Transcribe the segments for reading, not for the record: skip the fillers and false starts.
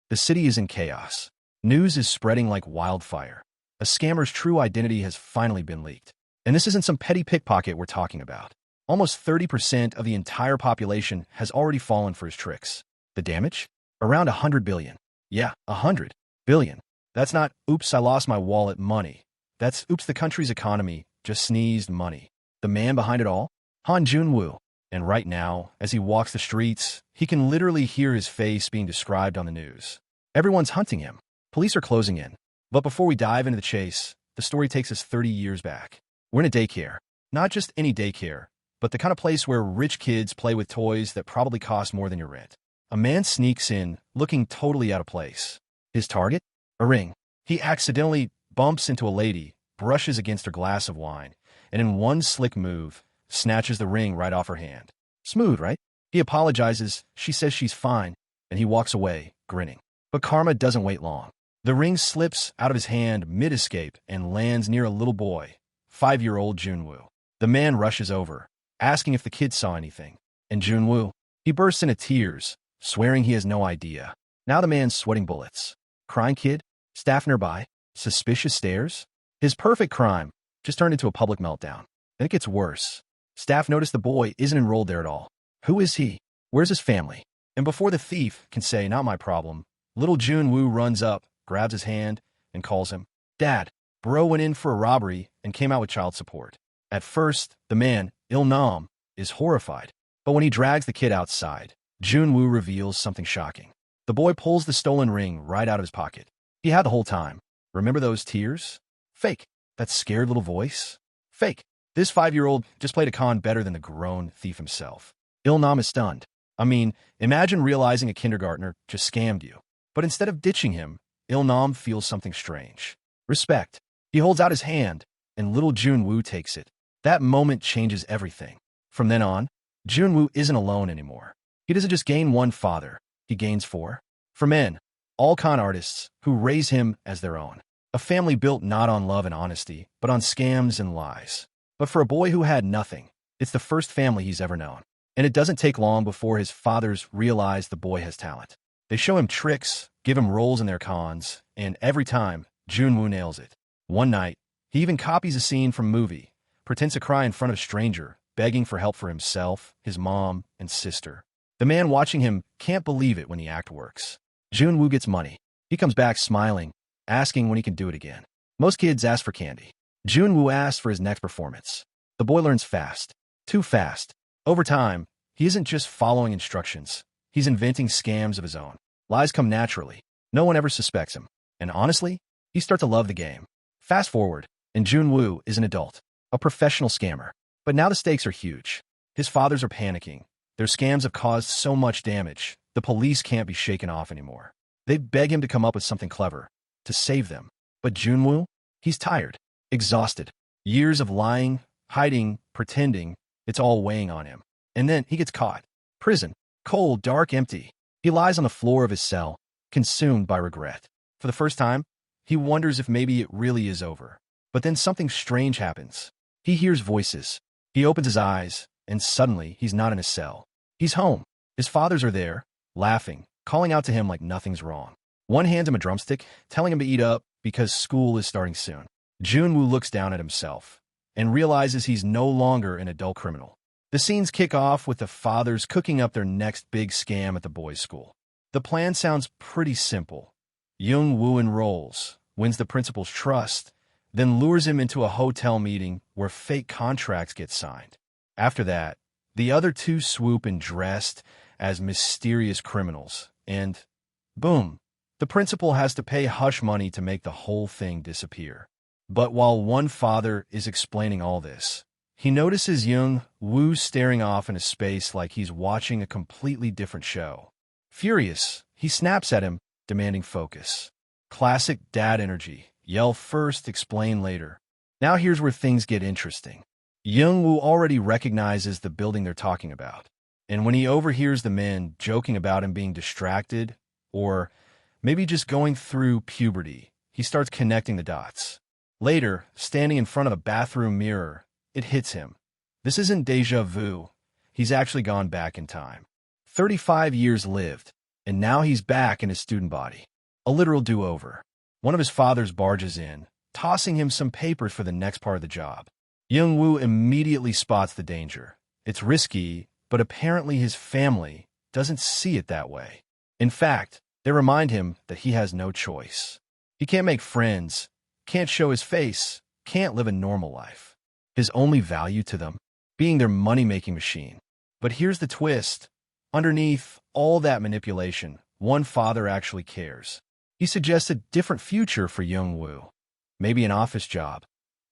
The city is in chaos. News is spreading like wildfire. A scammer's true identity has finally been leaked. And this isn't some petty pickpocket we're talking about. Almost 30% of the entire population has already fallen for his tricks. The damage? Around 100 billion. Yeah, 100 billion. That's not, oops, I lost my wallet money. That's, oops, the country's economy just sneezed money. The man behind it all? Han Junwoo. And right now, as he walks the streets, he can literally hear his face being described on the news. Everyone's hunting him. Police are closing in. But before we dive into the chase, the story takes us 30 years back. We're in a daycare. Not just any daycare, but the kind of place where rich kids play with toys that probably cost more than your rent. A man sneaks in, looking totally out of place. His target? A ring. He accidentally bumps into a lady, brushes against her glass of wine, and in one slick move, snatches the ring right off her hand. Smooth, right? He apologizes, she says she's fine, and he walks away, grinning. But karma doesn't wait long. The ring slips out of his hand mid-escape and lands near a little boy, 5-year-old Junwoo. The man rushes over, asking if the kid saw anything. And Junwoo, he bursts into tears, swearing he has no idea. Now the man's sweating bullets. Crying kid? Staff nearby? Suspicious stares? His perfect crime just turned into a public meltdown. And it gets worse. Staff notice the boy isn't enrolled there at all. Who is he? Where's his family? And before the thief can say, not my problem, little Junwoo runs up, grabs his hand, and calls him, Dad, bro went in for a robbery and came out with child support. At first, the man, Il-nam, is horrified. But when he drags the kid outside, Junwoo reveals something shocking. The boy pulls the stolen ring right out of his pocket. He had the whole time. Remember those tears? Fake. That scared little voice? Fake. This 5-year-old just played a con better than the grown thief himself. Il-nam is stunned. I mean, imagine realizing a kindergartner just scammed you. But instead of ditching him, Il-nam feels something strange. Respect. He holds out his hand, and little Junwoo takes it. That moment changes everything. From then on, Junwoo isn't alone anymore. He doesn't just gain one father, he gains 4. For men, all con artists who raise him as their own. A family built not on love and honesty, but on scams and lies. But for a boy who had nothing, it's the first family he's ever known. And it doesn't take long before his fathers realize the boy has talent. They show him tricks, give him roles in their cons, and every time, Junwoo nails it. One night, he even copies a scene from a movie, pretends to cry in front of a stranger, begging for help for himself, his mom, and sister. The man watching him can't believe it when the act works. Junwoo gets money. He comes back smiling, asking when he can do it again. Most kids ask for candy. Junwoo asks for his next performance. The boy learns fast. Too fast. Over time, he isn't just following instructions. He's inventing scams of his own. Lies come naturally. No one ever suspects him. And honestly, he starts to love the game. Fast forward, and Junwoo is an adult, a professional scammer. But now the stakes are huge. His fathers are panicking. Their scams have caused so much damage, the police can't be shaken off anymore. They beg him to come up with something clever, to save them. But Junwoo, he's tired, exhausted. Years of lying, hiding, pretending, it's all weighing on him. And then he gets caught. Prison. Cold, dark, empty. He lies on the floor of his cell, consumed by regret. For the first time, he wonders if maybe it really is over. But then something strange happens. He hears voices. He opens his eyes, and suddenly he's not in his cell. He's home. His fathers are there, laughing, calling out to him like nothing's wrong. One hands him a drumstick, telling him to eat up because school is starting soon. Junwoo looks down at himself and realizes he's no longer an adult criminal. The scenes kick off with the fathers cooking up their next big scam at the boys' school. The plan sounds pretty simple. Junwoo enrolls, wins the principal's trust, then lures him into a hotel meeting where fake contracts get signed. After that, the other two swoop in dressed as mysterious criminals, and boom, the principal has to pay hush money to make the whole thing disappear. But while one father is explaining all this, he notices Jung-woo staring off into space like he's watching a completely different show. Furious, he snaps at him, demanding focus. Classic dad energy. Yell first, explain later. Now here's where things get interesting. Jung-woo already recognizes the building they're talking about. And when he overhears the men joking about him being distracted, or maybe just going through puberty, he starts connecting the dots. Later, standing in front of a bathroom mirror, it hits him. This isn't déjà vu. He's actually gone back in time. 35 years lived, and now he's back in his student body. A literal do-over. One of his fathers barges in, tossing him some papers for the next part of the job. Young-woo immediately spots the danger. It's risky, but apparently his family doesn't see it that way. In fact, they remind him that he has no choice. He can't make friends, can't show his face, can't live a normal life. His only value to them, being their money-making machine. But here's the twist. Underneath all that manipulation, one father actually cares. He suggests a different future for Young-woo. Maybe an office job.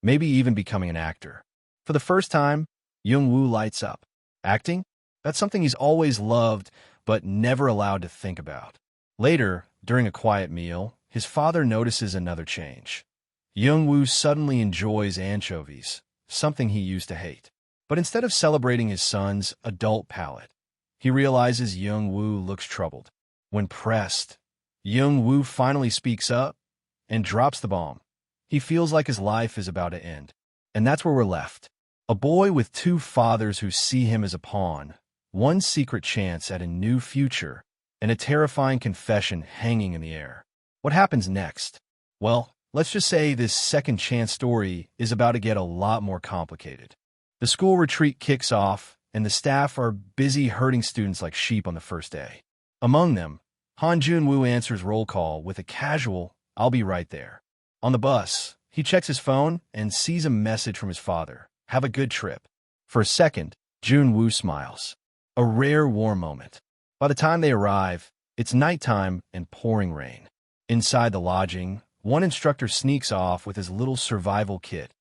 Maybe even becoming an actor. For the first time, Young-woo lights up. Acting? That's something he's always loved, but never allowed to think about. Later, during a quiet meal, his father notices another change. Young-woo suddenly enjoys anchovies, something he used to hate. But instead of celebrating his son's adult palate, he realizes Young-woo looks troubled. When pressed, Young-woo finally speaks up and drops the bomb. He feels like his life is about to end. And that's where we're left. A boy with two fathers who see him as a pawn, one secret chance at a new future, and a terrifying confession hanging in the air. What happens next? Well, let's just say this second chance story is about to get a lot more complicated. The school retreat kicks off, and the staff are busy herding students like sheep on the first day. Among them, Han Jun-woo answers roll call with a casual, "I'll be right there." On the bus, he checks his phone and sees a message from his father. "Have a good trip." For a second, Jun-woo smiles. A rare warm moment. By the time they arrive, it's nighttime and pouring rain. Inside the lodging, one instructor sneaks off with his little survival kit,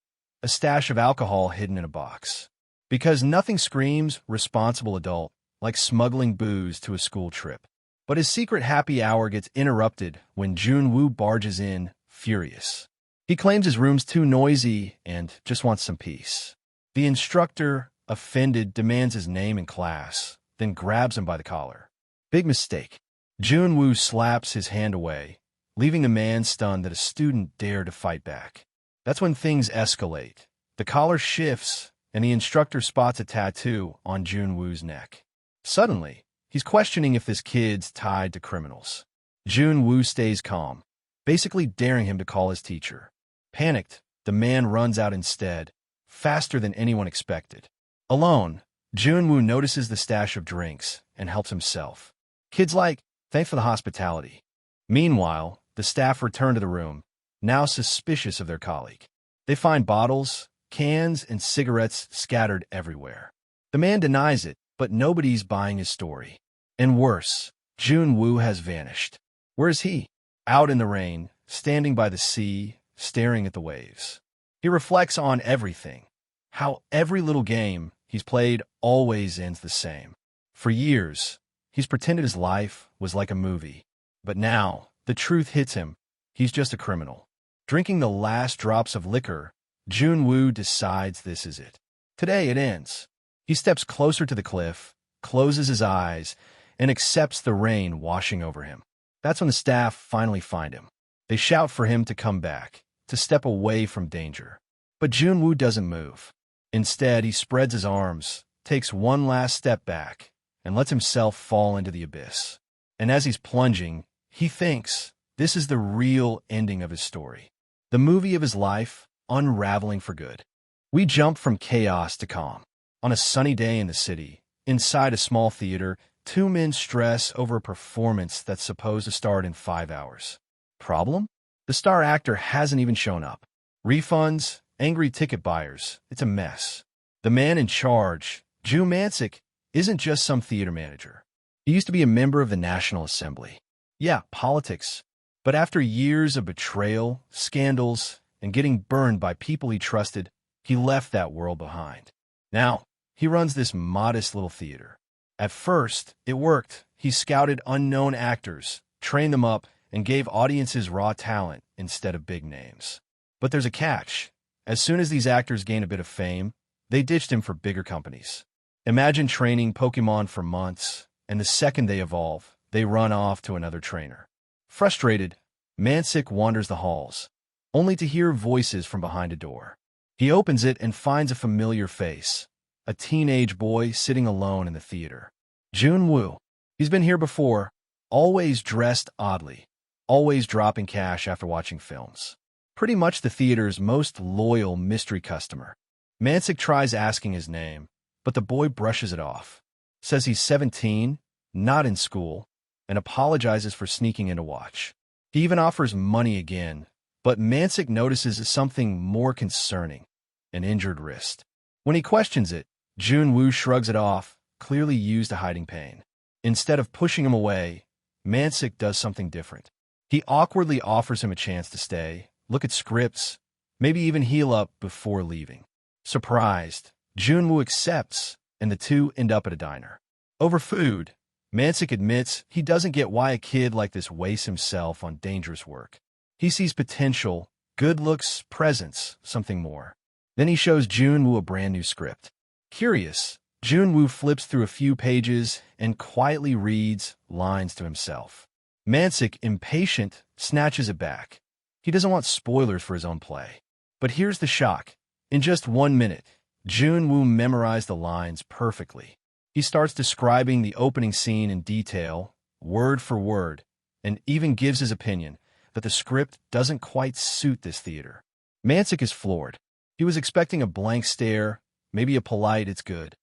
a stash of alcohol hidden in a box. Because nothing screams responsible adult like smuggling booze to a school trip. But his secret happy hour gets interrupted when Jun-woo barges in, furious. He claims his room's too noisy and just wants some peace. The instructor, offended, demands his name in class, then grabs him by the collar. Big mistake. Jun-woo slaps his hand away, leaving the man stunned that a student dared to fight back. That's when things escalate. The collar shifts, and the instructor spots a tattoo on Jun-woo's neck. Suddenly, he's questioning if this kid's tied to criminals. Jun-woo stays calm, basically daring him to call his teacher. Panicked, the man runs out instead, faster than anyone expected. Alone, Jun-woo notices the stash of drinks and helps himself. Kid's like, "Thanks for the hospitality." Meanwhile, the staff return to the room, now suspicious of their colleague. They find bottles, cans, and cigarettes scattered everywhere. The man denies it, but nobody's buying his story. And worse, Jun-woo has vanished. Where is he? Out in the rain, standing by the sea, staring at the waves. He reflects on everything. How every little game he's played always ends the same. For years, he's pretended his life was like a movie. But now, the truth hits him. He's just a criminal. Drinking the last drops of liquor, Jun-woo decides this is it. Today it ends. He steps closer to the cliff, closes his eyes, and accepts the rain washing over him. That's when the staff finally find him. They shout for him to come back, to step away from danger. But Jun-woo doesn't move. Instead, he spreads his arms, takes one last step back, and lets himself fall into the abyss. And as he's plunging, he thinks this is the real ending of his story. The movie of his life, unraveling for good. We jump from chaos to calm. On a sunny day in the city, inside a small theater, two men stress over a performance that's supposed to start in 5 hours. Problem? The star actor hasn't even shown up. Refunds, angry ticket buyers, it's a mess. The man in charge, Ju Mansik, isn't just some theater manager. He used to be a member of the National Assembly. Yeah, politics. But after years of betrayal, scandals, and getting burned by people he trusted, he left that world behind. Now, he runs this modest little theater. At first, it worked. He scouted unknown actors, trained them up, and gave audiences raw talent instead of big names. But there's a catch. As soon as these actors gain a bit of fame, they ditched him for bigger companies. Imagine training Pokemon for months, and the second they evolve, they run off to another trainer. Frustrated, Mansik wanders the halls, only to hear voices from behind a door. He opens it and finds a familiar face, a teenage boy sitting alone in the theater. Jun-woo. He's been here before, always dressed oddly, always dropping cash after watching films. Pretty much the theater's most loyal mystery customer. Mansik tries asking his name, but the boy brushes it off, says he's 17, not in school, and apologizes for sneaking in to watch. He even offers money again, but Mansik notices something more concerning, an injured wrist. When he questions it, Junwoo shrugs it off, clearly used to hiding pain. Instead of pushing him away, Mansik does something different. He awkwardly offers him a chance to stay, look at scripts, maybe even heal up before leaving. Surprised, Junwoo accepts, and the two end up at a diner. Over food, Mansik admits he doesn't get why a kid like this wastes himself on dangerous work. He sees potential, good looks, presence, something more. Then he shows Junwoo a brand new script. Curious, Junwoo flips through a few pages and quietly reads lines to himself. Mansik, impatient, snatches it back. He doesn't want spoilers for his own play. But here's the shock. In just 1 minute, Junwoo memorized the lines perfectly. He starts describing the opening scene in detail, word for word, and even gives his opinion that the script doesn't quite suit this theater. Mansik is floored. He was expecting a blank stare, maybe a polite "it's good."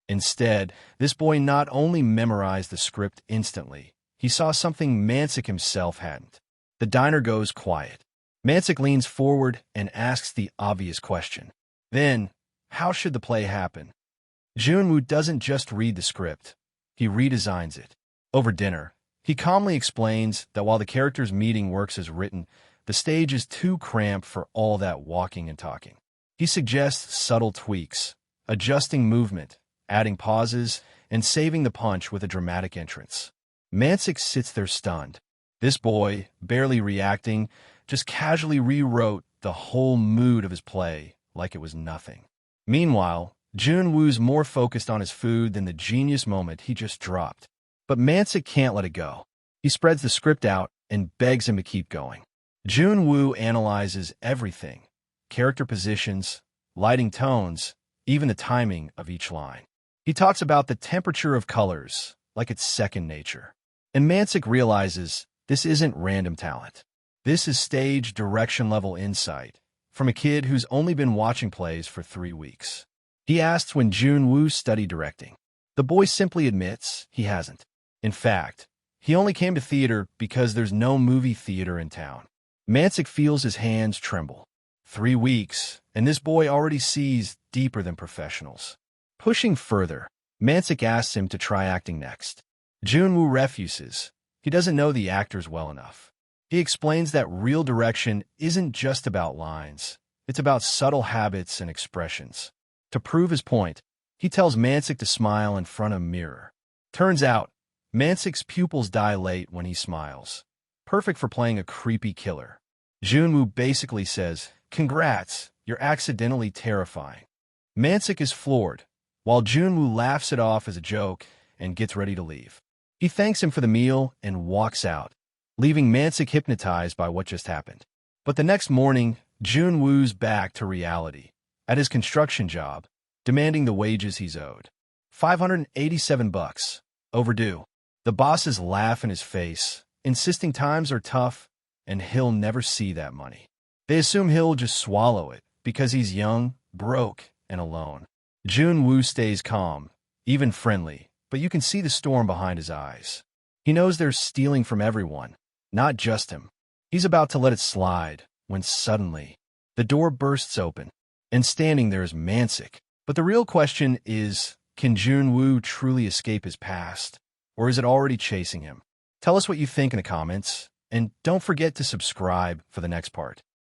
Instead, this boy not only memorized the script instantly, he saw something Mansik himself hadn't. The diner goes quiet. Mansik leans forward and asks the obvious question. Then, how should the play happen? Junwoo doesn't just read the script. He redesigns it. Over dinner, he calmly explains that while the characters' meeting works as written, the stage is too cramped for all that walking and talking. He suggests subtle tweaks, adjusting movement, adding pauses, and saving the punch with a dramatic entrance. Mansik sits there stunned. This boy, barely reacting, just casually rewrote the whole mood of his play like it was nothing. Meanwhile, Junwoo's more focused on his food than the genius moment he just dropped. But Mansik can't let it go. He spreads the script out and begs him to keep going. Junwoo analyzes everything: character positions, lighting tones, even the timing of each line. He talks about the temperature of colors, like it's second nature. And Mansik realizes this isn't random talent. This is stage direction-level insight from a kid who's only been watching plays for 3 weeks. He asks when Junwoo studied directing. The boy simply admits he hasn't. In fact, he only came to theater because there's no movie theater in town. Mansik feels his hands tremble. 3 weeks, and this boy already sees deeper than professionals. Pushing further, Mansik asks him to try acting next. Junwoo refuses. He doesn't know the actors well enough. He explains that real direction isn't just about lines. It's about subtle habits and expressions. To prove his point, he tells Mansik to smile in front of a mirror. Turns out, Mansik's pupils dilate when he smiles. Perfect for playing a creepy killer. Junwoo basically says, "Congrats, you're accidentally terrifying." Mansik is floored, while Junwoo laughs it off as a joke and gets ready to leave. He thanks him for the meal and walks out, leaving Mansik hypnotized by what just happened. But the next morning, Junwoo's back to reality, at his construction job, demanding the wages he's owed. $587, overdue. The bosses laugh in his face, insisting times are tough and he'll never see that money. They assume he'll just swallow it because he's young, broke, and alone. Junwoo stays calm, even friendly, but you can see the storm behind his eyes. He knows they're stealing from everyone, not just him. He's about to let it slide when suddenly the door bursts open, and standing there is Mansik. But the real question is, can Junwoo truly escape his past, or is it already chasing him? Tell us what you think in the comments, and don't forget to subscribe for the next part.